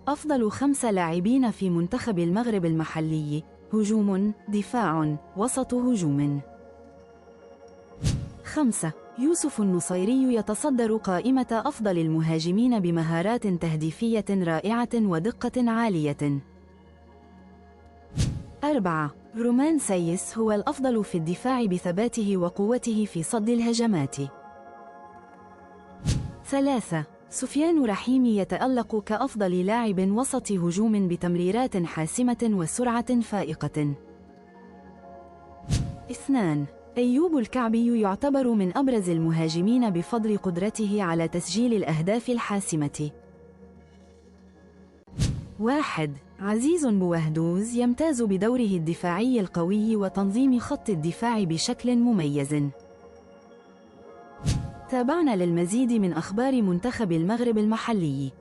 أفضل 5 لاعبين في منتخب المغرب المحلي: هجوم، دفاع، وسط هجوم. 5. يوسف النصيري يتصدر قائمة أفضل المهاجمين بمهارات تهديفية رائعة ودقة عالية. 4. رومان سايس هو الأفضل في الدفاع بثباته وقوته في صد الهجمات. 3. سفيان رحيمي يتألق كأفضل لاعب وسط هجوم بتمريرات حاسمة وسرعة فائقة. 2. أيوب الكعبي يعتبر من أبرز المهاجمين بفضل قدرته على تسجيل الأهداف الحاسمة. 1. عزيز بوهدوز يمتاز بدوره الدفاعي القوي وتنظيم خط الدفاع بشكل مميز. تابعنا للمزيد من أخبار منتخب المغرب المحلي.